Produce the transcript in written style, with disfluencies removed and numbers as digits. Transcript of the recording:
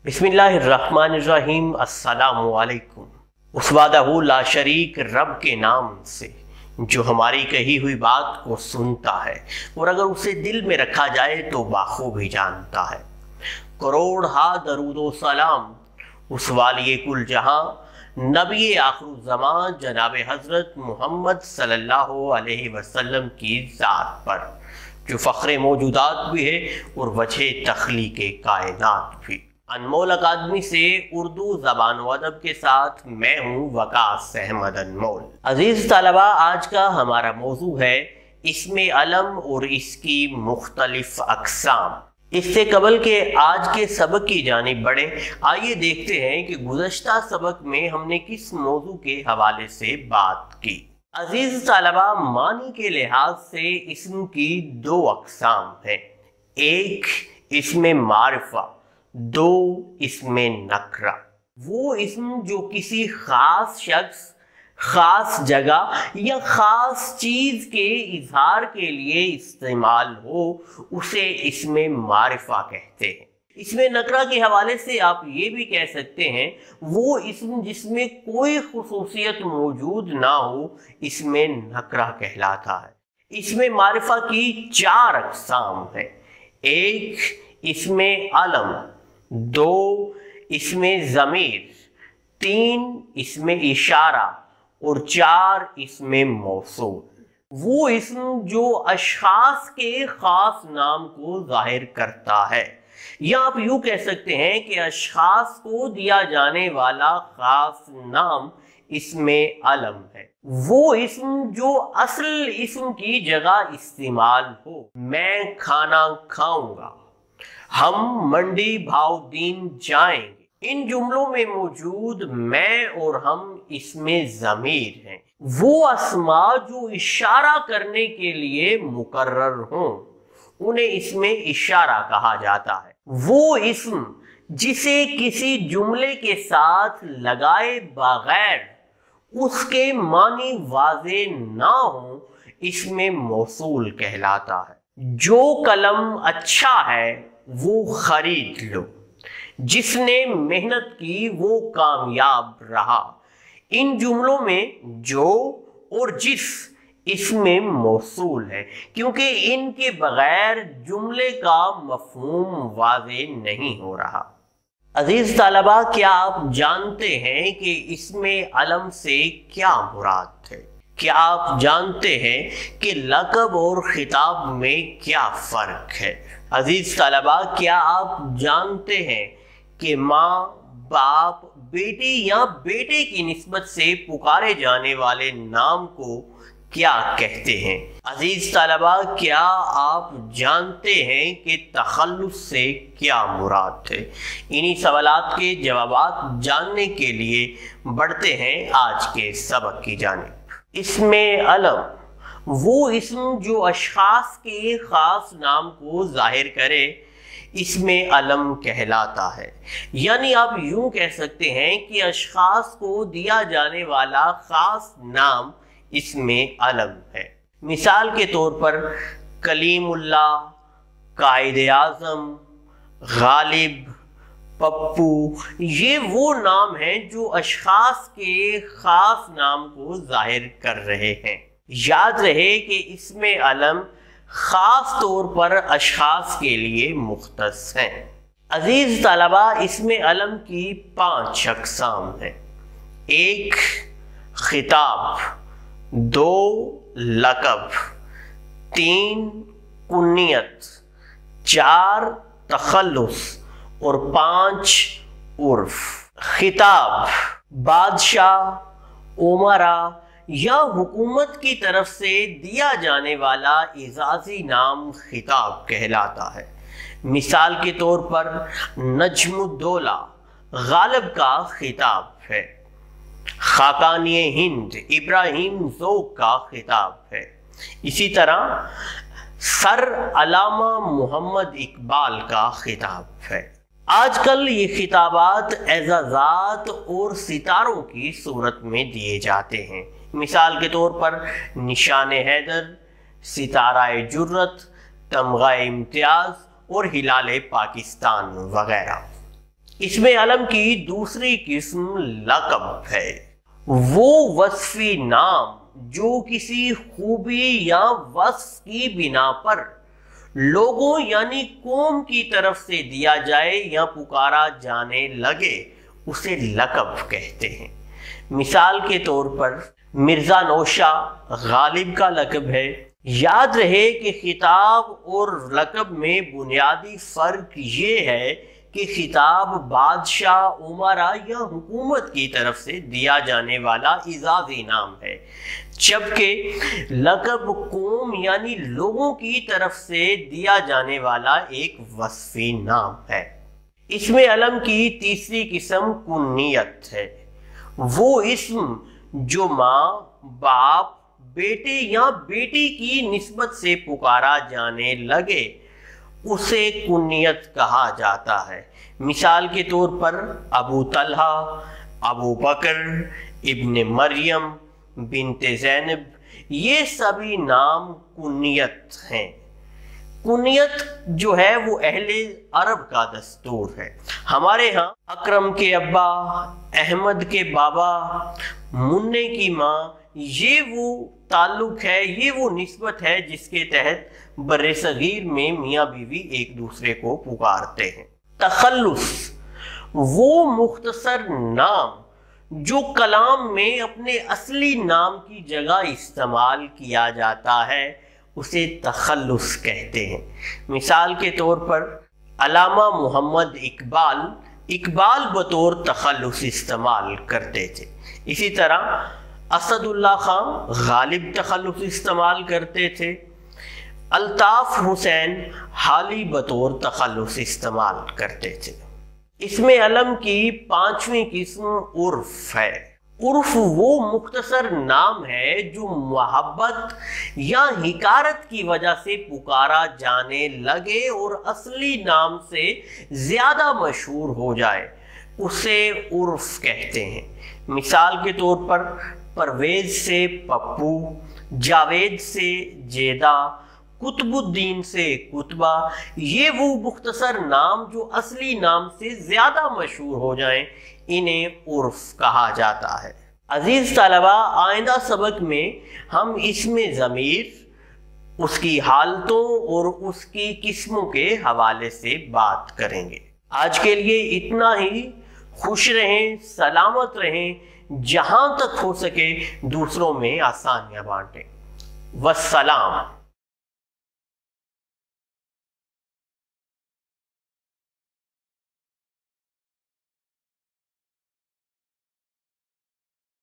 बिस्मिल्लाहिर्रहमानिर्रहीम। अस्सलामु अलैकुम। उस वादहू ला शरीक रब के नाम से जो हमारी कही हुई बात को सुनता है और अगर उसे दिल में रखा जाए तो बाखूबी जानता है। करोड़ हा दरूदो सलाम उस वालिए कुल जहां नबी आखिर ज़मान जनाब हज़रत मोहम्मद सल्लल्लाहु अलैहि वसल्लम की ज़ात पर जो फ़ख्र मौजूदात भी है और वजह तख्लीक़ कायनात भी। अनमोल अकादमी से उर्दू ज़बान व अदब के साथ मैं हूँ वकास अहमद अनमोल। अजीज़ तलबा, आज का हमारा मौजू है इसमें अलम और इसकी मुख्तलिफ अक़साम। इससे कबल के आज के सबक की जानिब बढ़े, आइए देखते हैं कि गुज़श्ता सबक में हमने किस मौजू के हवाले से बात की। अजीज़ तलबा, मानी के लिहाज से इस्म की दो अक़साम हैं। एक इसमें मारिफा, दो इसमें नकरा। वो इस्म जो किसी खास शख्स, खास जगह या खास चीज के इजहार के लिए इस्तेमाल हो उसे इसमें मारिफा कहते हैं। इसमें नकरा के हवाले से आप ये भी कह सकते हैं वो इस्म जिसमें कोई खुसूसियत मौजूद ना हो इसमें नकरा कहलाता है। इसमें मारिफा की चार अक़साम है। एक इसमें अलम, दो इसमें ज़मीर, तीन इसमें इशारा और चार इसमें मौसूल। वो इस्म जो अशखास के खास नाम को जाहिर करता है, या आप यूं कह सकते हैं कि अशखास को दिया जाने वाला खास नाम इसमें अलम है। वो इस्म जो असल इस्म की जगह इस्तेमाल हो। मैं खाना खाऊंगा, हम मंडी भाव दीन जाएंगे। इन जुमलों में मौजूद मैं और हम इसमें ज़मीर हैं। वो अस्मा जो इशारा करने के लिए मुकर्रर हों उन्हें इसमें इशारा कहा जाता है। वो इस्म जिसे किसी जुमले के साथ लगाए बगैर उसके मानी वाज़े ना हो इसमें मौसूल कहलाता है। जो कलम अच्छा है वो खरीद लो, जिसने मेहनत की वो कामयाब रहा। इन जुमलों में जो और जिस इसमें मौसूल है क्योंकि इनके बगैर जुमले का मफहूम वाज़े नहीं हो रहा। अजीज तलबा, क्या आप जानते हैं कि इसमें अलम से क्या मुराद है? क्या आप जानते हैं कि लक़ब और खिताब में क्या फ़र्क है? अजीज तलबा, क्या आप जानते हैं कि माँ, बाप, बेटी या बेटे की निस्बत से पुकारे जाने वाले नाम को क्या कहते हैं? अजीज तलबा, क्या आप जानते हैं कि तखल्लुस से क्या मुराद है? इन्हीं सवालात के जवाबात जानने के लिए बढ़ते हैं आज के सबक की जानिब। इसमें अलम वो इस्म जो अशखास के खास नाम को जाहिर करे इसमें अलम कहलाता है। यानी आप यूं कह सकते हैं कि अशखास को दिया जाने वाला खास नाम इसमें अलम है। मिसाल के तौर पर कलीमुल्लाह, कायदे आज़म, गालिब, पप्पू, ये वो नाम हैं जो अशखास के खास नाम को जाहिर कर रहे हैं। याद रहे कि इसमें अलम खास तौर पर अशखास के लिए मुख्तस हैं। अजीज तलबा, इसमें अलम की पांच अक़साम हैं। एक खिताब, दो लक़ब, तीन कुन्नियत, चार तखल्लुस और पांच उर्फ। खिताब बादशाह, उमरा या हुकूमत की तरफ से दिया जाने वाला एजाज़ी नाम खिताब कहलाता है। मिसाल के तौर पर नजमुद्दौला गालिब का खिताब है। खाकानी हिंद इब्राहिम ज़ौक़ का खिताब है। इसी तरह सर अलामा मोहम्मद इकबाल का खिताब है। आजकल ये खिताबात एजाज़ात और सितारों की सूरत में दिए जाते हैं। मिसाल के तौर पर निशान हैदर, सिताराए जुर्रत, तमगा इम्तियाज़ और हिलाल पाकिस्तान वगैरह। اسم علم کی دوسری قسم لقب ہے، وہ وصفی نام جو کسی خوبی یا وصف کی بنا پر لوگوں یعنی قوم کی طرف سے دیا جائے یا پکارا جانے لگے اسے لقب کہتے ہیں۔ مثال کے طور پر مرزا نوشا غالب کا لقب ہے۔ یاد رہے کہ خطاب اور لقب میں بنیادی فرق یہ ہے کہ خطاب بادشاہ، امراء یا حکومت کی طرف سے دیا جانے والا اعزازی نام ہے، جبکہ لقب قوم یعنی لوگوں کی طرف سے دیا جانے والا ایک وصفی نام ہے۔ اسم علم کی تیسری قسم کنیت ہے، وہ اسم جو ماں، باپ، بیٹے یا بیٹی کی نسبت سے پکارا جانے لگے اسے کنیت کہا جاتا ہے۔ مثال کے طور پر ابو طلحہ، ابو بکر، ابن مریم، بنت زینب، یہ سبھی نام کنیت ہیں۔ کنیت جو ہے وہ اہل عرب کا دستور ہے۔ ہمارے ہاں اکرم کے ابا، احمد کے بابا، منع کی ماں، یہ وہ تعلق ہے، یہ وہ نسبت ہے جس کے تحت بر صغیر میں میاں بیوی ایک دوسرے کو پکارتے ہیں۔ تخلص وہ مختصر نام جو کلام میں اپنے اصلی نام کی جگہ استعمال کیا جاتا ہے اسے تخلص کہتے ہیں۔ مثال کے طور پر علامہ محمد اقبال بطور تخلص استعمال کرتے تھے۔ اسی طرح اسد اللہ خان غالب تخلص استعمال کرتے تھے۔ الطاف حسین حالی بطور تخلص استعمال کرتے تھے۔ اسم علم کی پانچویں قسم عرف ہے۔ عرف وہ مختصر نام ہے جو محبت یا حکارت کی وجہ سے پکارا جانے لگے اور اصلی نام سے زیادہ مشہور ہو جائے اسے عرف کہتے ہیں۔ مثال کے طور پر پرویز سے پپو، جاوید سے جیدہ، قطب الدین سے کتبہ، یہ وہ مختصر نام جو اصلی نام سے زیادہ مشہور ہو جائیں انہیں عرف کہا جاتا ہے۔ عزیز طلبہ، آئندہ سبق میں ہم اسم ضمیر، اس کی حالتوں اور اس کی قسموں کے حوالے سے بات کریں گے۔ آج کے لیے اتنا ہی۔ خوش رہیں، سلامت رہیں، جہاں تک ہو سکے دوسروں میں آسانیاں بانٹیں۔ والسلام۔